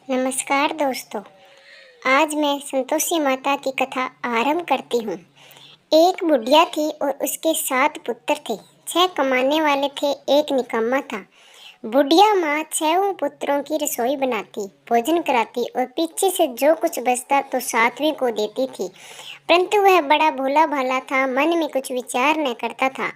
नमस्कार दोस्तों। आज मैं संतोषी माता की कथा आरंभ करती हूँ। एक बुढ़िया थी और उसके 7 पुत्र थे। 6 कमाने वाले थे, एक निकम्मा था। बुढ़िया माँ 6 पुत्रों की रसोई बनाती, भोजन कराती और पीछे से जो कुछ बचता तो 7वें को देती थी। परंतु वह बड़ा भोला भाला था, मन में कुछ विचार न करता था।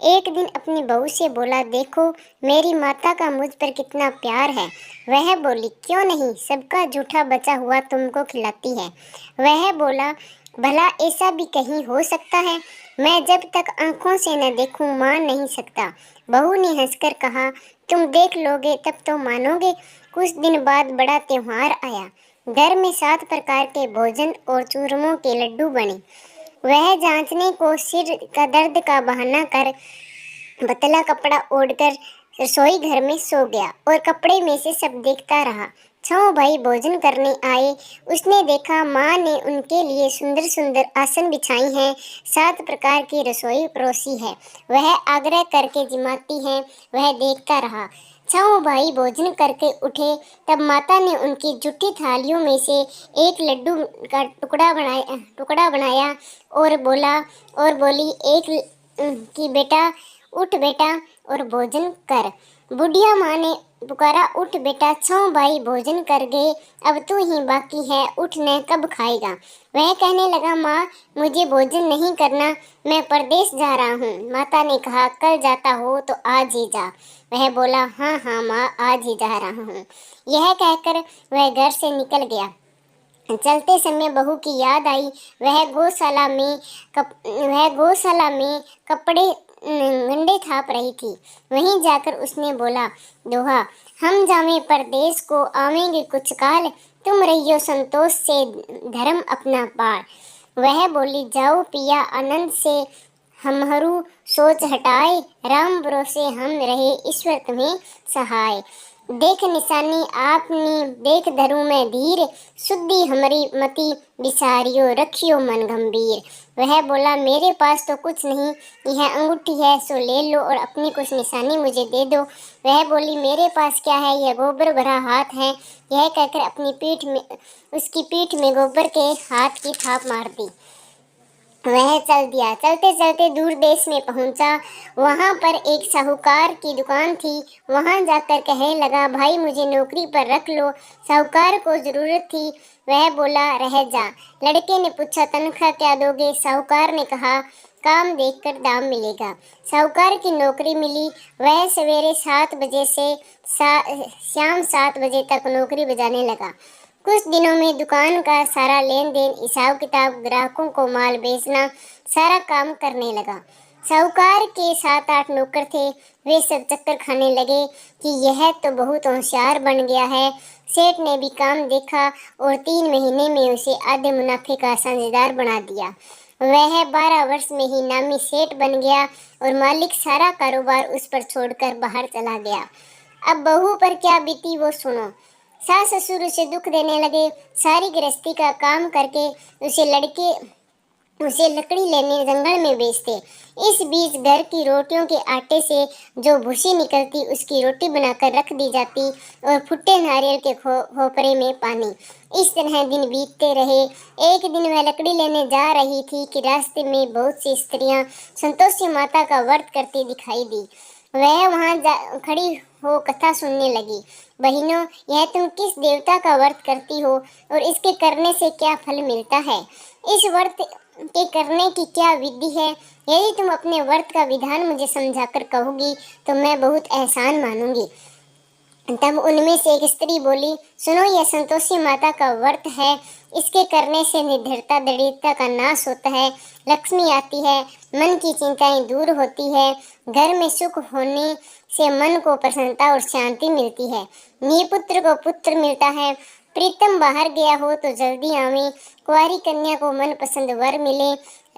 एक दिन अपनी बहू से बोला, देखो मेरी माता का मुझ पर कितना प्यार है। वह बोली, क्यों नहीं, सबका जूठा बचा हुआ तुमको खिलाती है। वह बोला, भला ऐसा भी कहीं हो सकता है? मैं जब तक आंखों से न देखूं मान नहीं सकता। बहू ने हंसकर कहा, तुम देख लोगे तब तो मानोगे। कुछ दिन बाद बड़ा त्योहार आया। घर में 7 प्रकार के भोजन और चूरमों के लड्डू बने। वह जांचने को सिर का दर्द का बहाना कर पतला कपड़ा ओढ़कर रसोई घर में सो गया और कपड़े में से सब देखता रहा। 6 भाई भोजन करने आए। उसने देखा माँ ने उनके लिए सुंदर सुंदर आसन बिछाई हैं, 7 प्रकार की रसोई परोसी है। वह आग्रह करके जिमाती है। वह देखता रहा। 6 भाई भोजन करके उठे, तब माता ने उनकी जूठी थालियों में से एक लड्डू का टुकड़ा बनाया और बोली, एक कि बेटा उठ बेटा और भोजन कर। बुढ़िया माँ ने पुकारा, उठ बेटा, 6 भाई भोजन कर गए, अब तू ही बाकी है, उठ न, कब खाएगा। वह कहने लगा, माँ मुझे भोजन नहीं करना, मैं परदेश जा रहा हूँ। माता ने कहा, कल जाता हो तो आज ही जा। वह बोला, हाँ हाँ माँ, आज ही जा रहा हूँ। यह कहकर वह घर से निकल गया। चलते समय बहू की याद आई। वह गौशाला में कपड़े गंडे थाप रही थी। वहीं जाकर उसने बोला, दोहा, हम जावे परदेश को, आवेंगे कुछ काल, तुम रहियो संतोष से धर्म अपना पार। वह बोली, जाओ पिया आनंद से, हमहरू सोच हटाए, राम भरोसे हम रहे, ईश्वर तुम्हें सहाय। देख निशानी आपनी, देख धरू मैं धीर, शुद्धि हमारी मति बिसारियो, रखियो मन गंभीर। वह बोला, मेरे पास तो कुछ नहीं, यह अंगूठी है सो ले लो और अपनी कुछ निशानी मुझे दे दो। वह बोली, मेरे पास क्या है, यह गोबर भरा हाथ है। यह कहकर उसकी पीठ में गोबर के हाथ की थाप मार दी। वह चल दिया। चलते चलते दूर देश में पहुंचा। वहां पर एक साहूकार की दुकान थी। वहां जाकर कहने लगा, भाई मुझे नौकरी पर रख लो। साहूकार को जरूरत थी। वह बोला, रह जा। लड़के ने पूछा, तनख्वाह क्या दोगे? साहूकार ने कहा, काम देखकर दाम मिलेगा। साहूकार की नौकरी मिली। वह सवेरे 7 बजे से शाम 7 बजे तक नौकरी बजाने लगा। कुछ दिनों में दुकान का सारा लेन देन, हिसाब किताब, ग्राहकों को माल बेचना, सारा काम करने लगा। साहूकार के 7-8 नौकर थे। वे सब चक्कर खाने लगे कि यह तो बहुत होशियार बन गया है। सेठ ने भी काम देखा और 3 महीने में उसे आधे मुनाफे का साझेदार बना दिया। वह 12 वर्ष में ही नामी सेठ बन गया और मालिक सारा कारोबार उस पर छोड़कर बाहर चला गया। अब बहू पर क्या बीती वो सुनो। सास ससुर उसे दुख देने लगे। सारी गृहस्थी का काम करके उसे लकड़ी लेने जंगल में बेचते। इस बीच घर की रोटियों के आटे से जो भूसी निकलती उसकी रोटी बनाकर रख दी जाती और फुट्टे नारियल के खोपरे में पानी। इस तरह दिन बीतते रहे। एक दिन वह लकड़ी लेने जा रही थी कि रास्ते में बहुत सी स्त्रियां संतोषी माता का व्रत करती दिखाई दी। वह वहां खड़ी हो कथा सुनने लगी। बहनों, यह तुम किस देवता का व्रत करती हो और इसके करने से क्या फल मिलता है? इस व्रत के करने की क्या विधि है? यदि तुम अपने व्रत का विधान मुझे समझाकर कहोगी तो मैं बहुत एहसान मानूंगी। तब उनमें से एक स्त्री बोली, सुनो, यह संतोषी माता का व्रत है। इसके करने से निर्धरता दरिद्रता का नाश होता है, लक्ष्मी आती है, मन की चिंताएं दूर होती है, घर में सुख होने से मन को प्रसन्नता और शांति मिलती है, निपुत्र को पुत्र मिलता है, प्रीतम बाहर गया हो तो जल्दी आवे, कुंवारी कन्या को मन पसंद वर मिले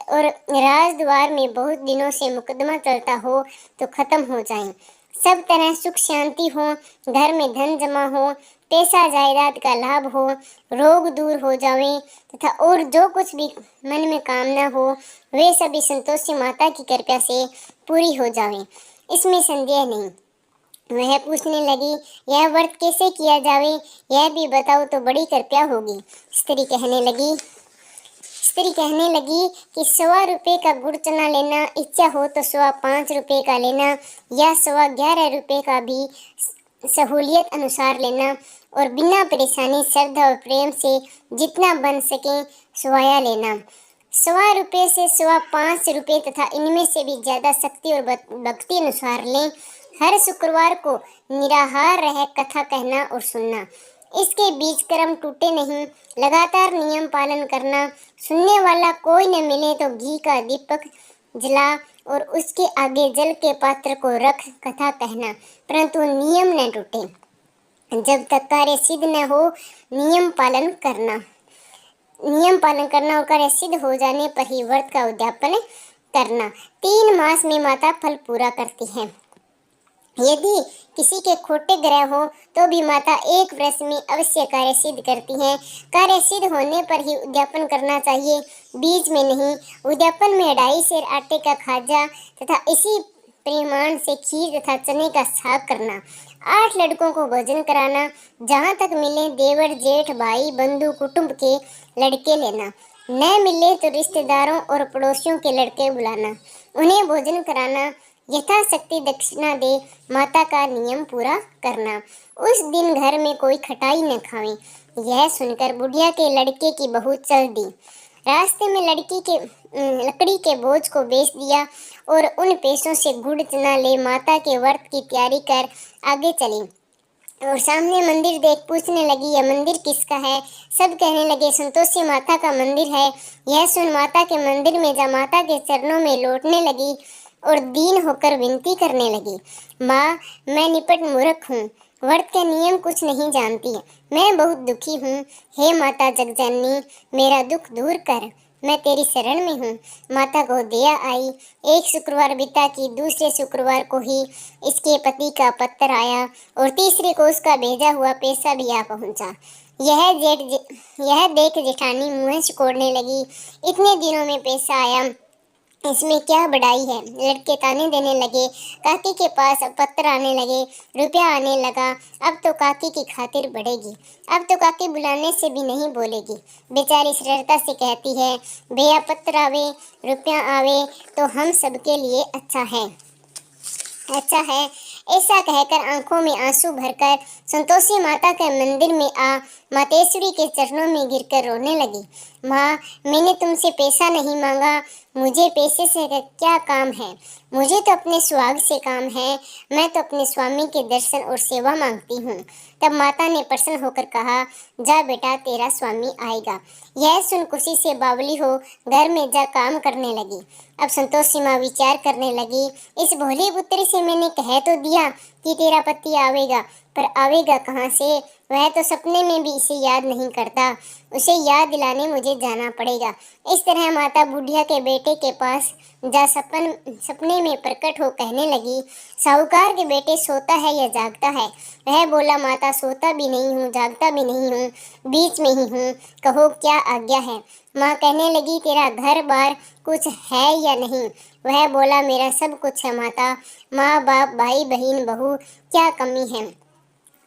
और राजद्वार में बहुत दिनों से मुकदमा चलता हो तो खत्म हो जाए, सब तरह सुख शांति हो, घर में धन जमा हो, पैसा जायदाद का लाभ हो, रोग दूर हो जावे तथा और जो कुछ भी मन में कामना हो वे सभी संतोषी माता की कृपा से पूरी हो जावे। इसमें संदेह नहीं। वह पूछने लगी, यह व्रत कैसे किया जावे, यह भी बताओ तो बड़ी कृपया होगी। स्त्री कहने लगी कि 1.25 का गुड़ चना लेना, इच्छा हो तो 5.25 का लेना, या 11.25 का भी सहूलियत अनुसार लेना, और बिना परेशानी श्रद्धा और प्रेम से जितना बन सके स्वाया लेना। 1.25 से 5.25 तथा इनमें से भी ज्यादा शक्ति और भक्ति अनुसार लें। हर शुक्रवार को निराहार रह कथा कहना और सुनना। इसके बीच कर्म टूटे नहीं, लगातार नियम पालन करना। सुनने वाला कोई न मिले तो घी का दीपक जला और उसके आगे जल के पात्र को रख कथा कहना, परंतु नियम न टूटे। जब तक कार्य सिद्ध न हो नियम पालन करना और कार्य सिद्ध हो जाने पर ही व्रत का उद्यापन करना। 3 मास में माता फल पूरा करती है। यदि किसी के खोटे ग्रह हो तो भी माता 1 वर्ष में अवश्य कार्य सिद्ध करती हैं। कार्य सिद्ध होने पर ही उद्यापन करना चाहिए, बीच में नहीं। उद्यापन में 2.5 सेर आटे का खाजा तथा इसी परिमाण से खीर तथा चने का साग करना। 8 लड़कों को भोजन कराना। जहाँ तक मिले देवर जेठ भाई बंधु कुटुंब के लड़के लेना। न मिले तो रिश्तेदारों और पड़ोसियों के लड़के बुलाना, उन्हें भोजन कराना। यथाशक्ति दक्षिणा दे माता का नियम पूरा करना। उस दिन घर में कोई खटाई न खावे। यह सुनकर बुढ़िया के लड़के की बहू चल दी। रास्ते में लकड़ी के बोझ को बेच दिया और उन पैसों से गुड़ चना ले माता के व्रत की तैयारी कर आगे चली। और सामने मंदिर देख पूछने लगी, यह मंदिर किसका है? सब कहने लगे, संतोषी माता का मंदिर है। यह सुन माता के मंदिर में जा माता के चरणों में लौटने लगी और दीन होकर विनती करने लगी, माँ मैं निपट मूर्ख हूँ, व्रत के नियम कुछ नहीं जानती, मैं बहुत दुखी हूँ। हे माता जगजननी, मेरा दुख दूर कर, मैं तेरी शरण में हूँ। माता को दया आई। एक शुक्रवार बिता की दूसरे शुक्रवार को ही इसके पति का पत्र आया और तीसरे को उसका भेजा हुआ पैसा भी आ पहुँचा। यह देख जेठानी मुँह सिकोड़ने लगी, इतने दिनों में पैसा आया, इसमें क्या बड़ाई है। लड़के ताने देने लगे। काकी के पास पत्र आने लगे, रुपया आने लगा। अब तो काकी की खातिर बढ़ेगी, अब तो काकी बुलाने से भी नहीं बोलेगी। बेचारी सरलता से कहती है, भैया पत्र आवे रुपया आवे तो हम सबके लिए अच्छा है। ऐसा कहकर आंखों में आंसू भरकर संतोषी माता के मंदिर में आ मातेश्वरी के चरणों में गिरकर रोने लगी। माँ, मैंने तुमसे पैसा नहीं मांगा, मुझे पैसे से क्या काम है, मुझे तो अपने सुहाग से काम है, मैं तो अपने स्वामी के दर्शन और सेवा मांगती हूँ। तब माता ने प्रसन्न होकर कहा, जा बेटा तेरा स्वामी आएगा। यह सुन खुशी से बावली हो घर में जा काम करने लगी। अब संतोषी माँ विचार करने लगी, इस भोली पुत्री से मैंने कह तो दिया कि तेरा पति आवेगा, पर आवेगा कहाँ से? वह तो सपने में भी इसे याद नहीं करता, उसे याद दिलाने मुझे जाना पड़ेगा। इस तरह माता बुढ़िया के बेटे के पास जा सपने में प्रकट हो कहने लगी, साहूकार के बेटे सोता है या जागता है? वह बोला, माता सोता भी नहीं हूँ जागता भी नहीं हूँ, बीच में ही हूँ, कहो क्या आज्ञा है। माँ कहने लगी, तेरा घर बार कुछ है या नहीं? वह बोला, मेरा सब कुछ है माता, माँ बाप भाई बहन बहू, क्या कमी है?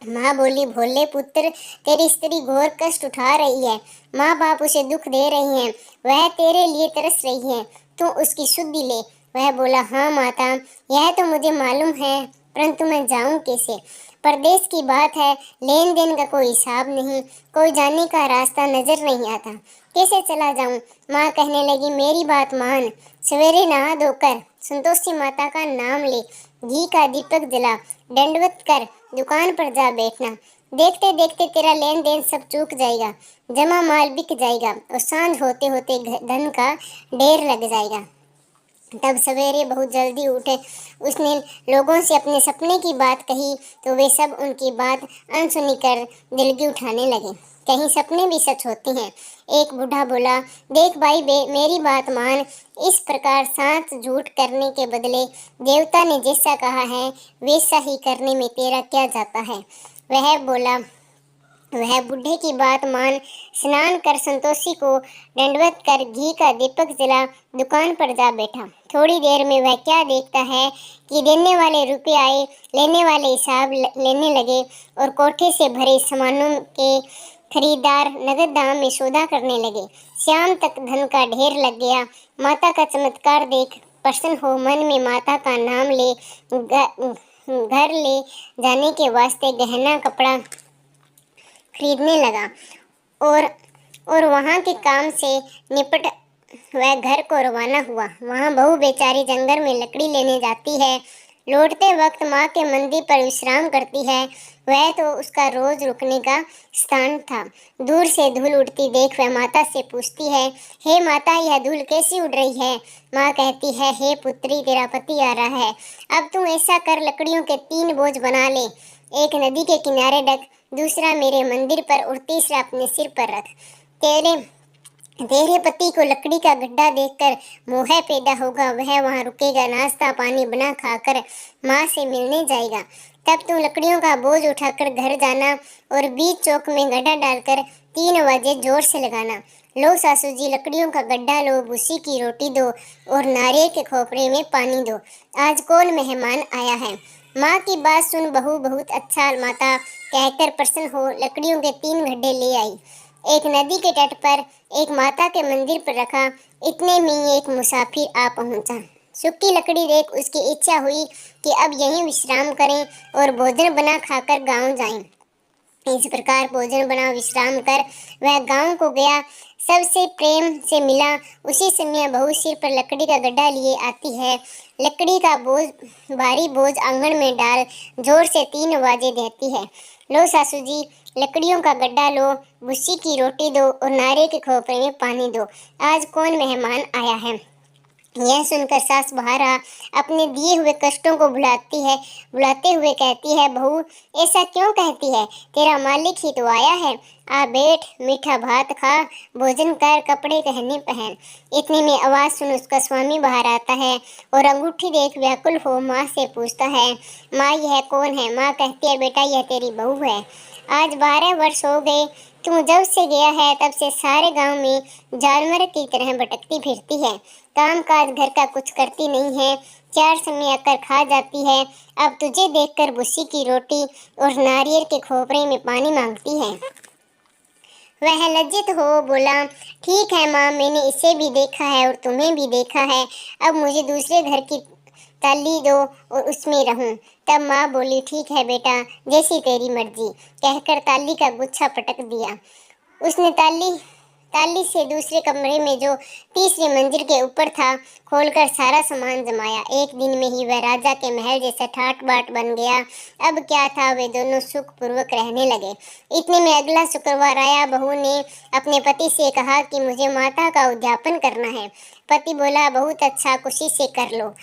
माँ बोली, भोले पुत्र, तेरी स्त्री घोर कष्ट उठा रही है, माँ बाप उसे दुख दे रही हैं, वह तेरे लिए तरस रही है, तू उसकी शुद्धि ले। वह बोला, हाँ माता, यह तो मुझे मालूम है, परंतु मैं जाऊं कैसे? परदेश की बात है, लेन देन का कोई हिसाब नहीं, कोई जाने का रास्ता नजर नहीं आता, कैसे चला जाऊं? माँ कहने लगी, मेरी बात मान, सवेरे नहा धोकर संतोषी माता का नाम ले, घी का दीपक जला, दंडवत कर दुकान पर जा बैठना। देखते देखते तेरा लेन देन सब चूक जाएगा, जमा माल बिक जाएगा और सांझ होते होते धन का ढेर लग जाएगा। तब सवेरे बहुत जल्दी उठे, उसने लोगों से अपने सपने की बात कही तो वे सब उनकी बात अनसुनी कर दिलगी उठाने लगे। कहीं सपने भी सच होते हैं। एक बूढ़ा बोला, देख भाई मेरी बात मान, इस प्रकार साथ झूठ करने के बदले देवता ने जैसा कहा है वैसा ही करने में तेरा क्या जाता है? वह बोला, वह बूढ़े की बात मान स्नान कर संतोषी को दंडवत कर घी का दीपक जला दुकान पर जा बैठा। थोड़ी देर में वह क्या देखता है कि देने वाले रुपए आए, लेने वाले हिसाब लेने लगे और कोठे से भरे सामानों के खरीदार नगद दाम में सौदा करने लगे। शाम तक धन का ढेर लग गया। माता का चमत्कार देख प्रसन्न हो मन में माता का नाम ले घर ले जाने के वास्ते गहना कपड़ा खरीदने लगा और वहाँ के काम से निपट वह घर को रवाना हुआ। वहाँ बहू बेचारी जंगल में लकड़ी लेने जाती है। लौटते वक्त माँ के मंदिर पर विश्राम करती है। वह तो उसका रोज रुकने का स्थान था। दूर से धूल उड़ती देख वह माता से पूछती है, हे माता, यह धूल कैसी उड़ रही है? माँ कहती है, हे पुत्री, तेरा पति आ रहा है। अब तुम ऐसा कर, लकड़ियों के 3 बोझ बना ले। एक नदी के किनारे रख, दूसरा मेरे मंदिर पर और तीसरा अपने सिर पर रख। तेरे पति को लकड़ी का गड्ढा देखकर मोह पैदा होगा। वह वहाँ रुकेगा, नाश्ता पानी बना खाकर माँ से मिलने जाएगा। तब तुम लकड़ियों का बोझ उठाकर घर जाना और बीच चौक में गड्ढा डालकर 3 आवाजें जोर से लगाना, लो सासू जी, लकड़ियों का गड्ढा लो, भूसी की रोटी दो और नारियल के खोपड़े में पानी दो। आज कौन मेहमान आया है? माँ की बात सुन बहू बहुत अच्छा माता कहकर प्रसन्न हो लकड़ियों के 3 गड्ढे ले आई। एक नदी के तट पर एक माता के मंदिर पर रखा। इतने में एक मुसाफिर आ पहुंचा। सूखी लकड़ी देख उसकी इच्छा हुई कि अब यहीं विश्राम करें और भोजन बना खाकर गांव जाएं। इस प्रकार भोजन बना विश्राम कर वह गांव को गया। सबसे प्रेम से मिला। उसी समय बहू सिर पर लकड़ी का गड्ढा लिए आती है। लकड़ी का बोझ, भारी बोझ आंगन में डाल जोर से 3 आवाजें देती है, लो सासू जी, लकड़ियों का गड्ढा लो, भूसी की रोटी दो और नारियल के खोपरे में पानी दो। आज कौन मेहमान आया है? यह सुनकर सास बाहर अपने दिए हुए कष्टों को बुलाते हुए कहती है, बहू ऐसा क्यों कहती है? तेरा मालिक ही तो आया है। आ बैठ, मीठा भात खा, भोजन कर, कपड़े गहने पहन। इतने में आवाज सुन उसका स्वामी बाहर आता है और अंगूठी देख व्याकुल हो माँ से पूछता है, माँ यह कौन है? माँ कहती है, बेटा यह तेरी बहू है। आज 12 वर्ष हो गए। तू जब से गया है तब से सारे गांव में जानवर की तरह भटकती फिरती है। काम काज घर का कुछ करती नहीं है। 4 समय आकर खा जाती है। अब तुझे देखकर भूसी की रोटी और नारियल के खोपरे में पानी मांगती है। वह लज्जित हो बोला, ठीक है माँ, मैंने इसे भी देखा है और तुम्हें भी देखा है। अब मुझे दूसरे घर की ताली दो और उसमें रहूं। तब माँ बोली, ठीक है बेटा, जैसी तेरी मर्जी, कहकर ताली का गुच्छा पटक दिया। उसने ताली से दूसरे कमरे में जो तीसरी मंजिल के ऊपर था खोलकर सारा सामान जमाया। एक दिन में ही वह राजा के महल जैसा ठाट बाट बन गया। अब क्या था, वे दोनों सुख पूर्वक रहने लगे। इतने में अगला शुक्रवार आया। बहू ने अपने पति से कहा कि मुझे माता का उद्यापन करना है। पति बोला, बहुत अच्छा, खुशी से कर लो।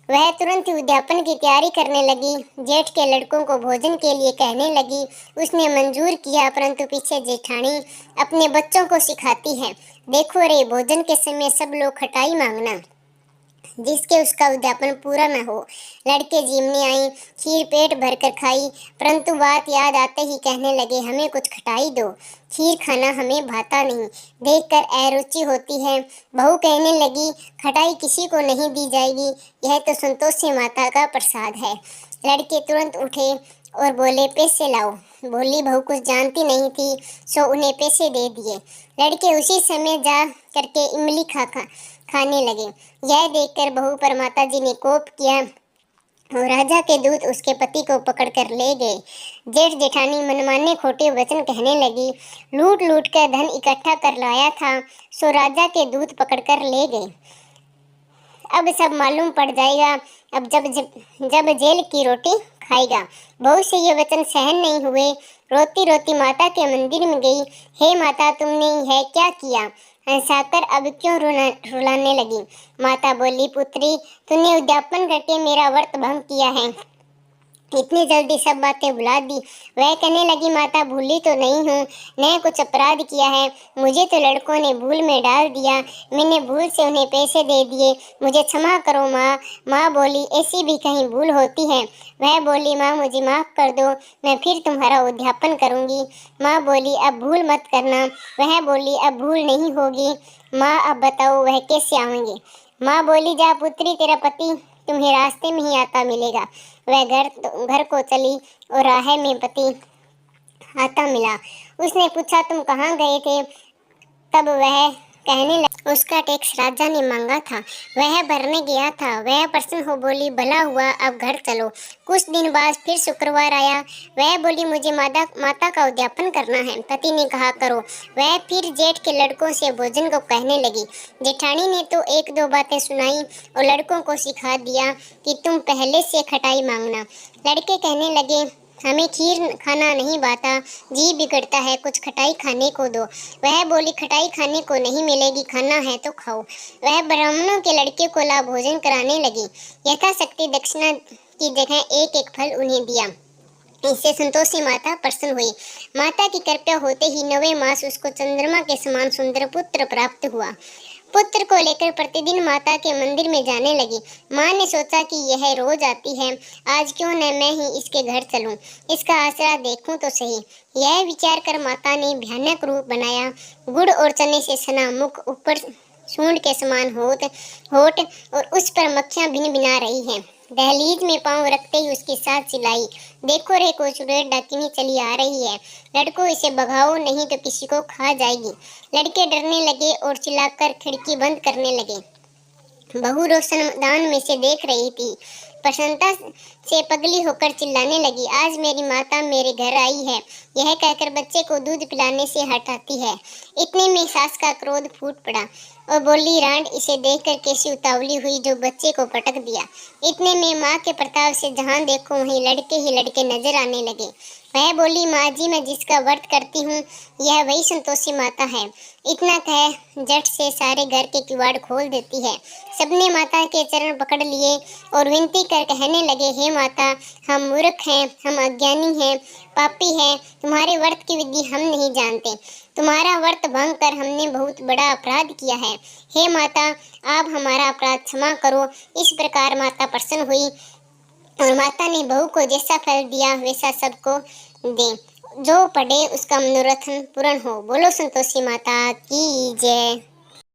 वह तुरंत ही उद्यापन की तैयारी करने लगी। जेठ के लड़कों को भोजन के लिए कहने लगी। उसने मंजूर किया, परंतु पीछे जेठानी अपने बच्चों को सिखाती है, देखो रे, भोजन के समय सब लोग खटाई मांगना, जिसके उसका उद्यापन पूरा न हो। लड़के जीमने आई, खीर पेट भरकर खाई, परंतु बात याद आते ही कहने लगे, हमें कुछ खटाई दो, खीर खाना हमें भाता नहीं, देखकर अरुचि होती है। बहू कहने लगी, खटाई किसी को नहीं दी जाएगी, यह तो संतोषी माता का प्रसाद है। लड़के तुरंत उठे और बोले, पैसे लाओ। बोली बहू कुछ जानती नहीं थी, सो उन्हें पैसे दे दिए। लड़के उसी समय जा करके इमली खाने लगे। यह देखकर बहू पर माता जी ने कोप किया और राजा के दूत उसके पति को पकड़कर ले गए। जेठ जेठानी मनमाने खोटे वचन कहने लगी, लूट लूट कर धन इकट्ठा कर लाया था, सो राजा के दूत पकड़कर ले गए। अब सब मालूम पड़ जाएगा। अब जब जेल की रोटी खाएगा। बहू से ये वचन सहन नहीं हुए। रोती रोती माता के मंदिर में गई। हे माता, तुमने यह क्या किया? हंसाकर अब क्यों रुलाने लगी? माता बोली, पुत्री, तूने उद्यापन करके मेरा व्रत भंग किया है। इतनी जल्दी सब बातें भुला दी। वह कहने लगी, माता भूली तो नहीं हूँ, मैं कुछ अपराध किया है, मुझे तो लड़कों ने भूल में डाल दिया, मैंने भूल से उन्हें पैसे दे दिए, मुझे क्षमा करो माँ। माँ बोली, ऐसी भी कहीं भूल होती है। वह बोली, माँ मुझे माफ़ कर दो, मैं फिर तुम्हारा उद्यापन करूँगी। माँ बोली, अब भूल मत करना। वह बोली, अब भूल नहीं होगी। माँ अब बताओ वह कैसे आएंगे। माँ बोली, जा पुत्री, तेरा पति तुम्हें रास्ते में ही आता मिलेगा। वह घर को चली और राह में पति आता मिला। उसने पूछा, तुम कहाँ गए थे? तब वह कहने लगा, उसका टैक्स राजा ने मांगा था, वह भरने गया था। वह प्रसन्न हो बोली, भला हुआ, अब घर चलो। कुछ दिन बाद फिर शुक्रवार आया। वह बोली, मुझे माता का उद्यापन करना है। पति ने कहा, करो। वह फिर जेठ के लड़कों से भोजन को कहने लगी। जेठानी ने तो एक दो बातें सुनाई और लड़कों को सिखा दिया कि तुम पहले से खटाई मांगना। लड़के कहने लगे, हमें खीर खाना नहीं भाता, जी बिगड़ता है, कुछ खटाई खाने को दो। वह बोली, खटाई खाने को नहीं मिलेगी, खाना है तो खाओ। वह ब्राह्मणों के लड़के को ला भोजन कराने लगी। यथाशक्ति दक्षिणा की जगह एक एक फल उन्हें दिया। इससे संतोषी माता प्रसन्न हुई। माता की कृपा होते ही 9वें मास उसको चंद्रमा के समान सुंदर पुत्र प्राप्त हुआ। पुत्र को लेकर प्रतिदिन माता के मंदिर में जाने लगी। माँ ने सोचा कि यह रोज आती है, आज क्यों न मैं ही इसके घर चलूं, इसका आसरा देखूं तो सही। यह विचार कर माता ने भयानक रूप बनाया। गुड़ और चने से सना मुख, ऊपर सूंड के समान होठ और उस पर मक्खियां भिन भिना रही हैं। दहलीज में पांव रखते ही उसके साथ चिल्लाई, देखो रे, कोई चुड़ैल डाकिनी चली आ रही है, लड़कों इसे भगाओ नहीं तो किसी को खा जाएगी। लड़के डरने लगे और चिल्लाकर खिड़की बंद करने लगे। बहू रोशनदान में से देख रही थी। प्रसन्नता से पगली होकर चिल्लाने लगी, आज मेरी माता मेरे घर आई है। यह कहकर बच्चे को दूध पिलाने से हटाती है। इतने में सास का क्रोध फूट पड़ा और बोली, रांड, इसे देखकर कैसी उतावली हुई जो बच्चे को पटक दिया। इतने में माँ के प्रताप से जहाँ देखो वहीं लड़के ही लड़के नजर आने लगे। वह बोली, माँ जी, मैं जिसका व्रत करती हूँ यह वही संतोषी माता है। इतना कह झट से सारे घर के किवाड़ खोल देती है। सबने माता के चरण पकड़ लिए और विनती कर कहने लगे, हे माता, हम मूर्ख हैं, हम अज्ञानी हैं, पापी हैं, तुम्हारे व्रत की विधि हम नहीं जानते, तुम्हारा व्रत भंग कर हमने बहुत बड़ा अपराध किया है। हे माता, आप हमारा अपराध क्षमा करो। इस प्रकार माता प्रसन्न हुई और माता ने बहू को जैसा फल दिया वैसा सबको दे। जो पढ़े उसका मनोरथ पूर्ण हो। बोलो संतोषी माता की जय।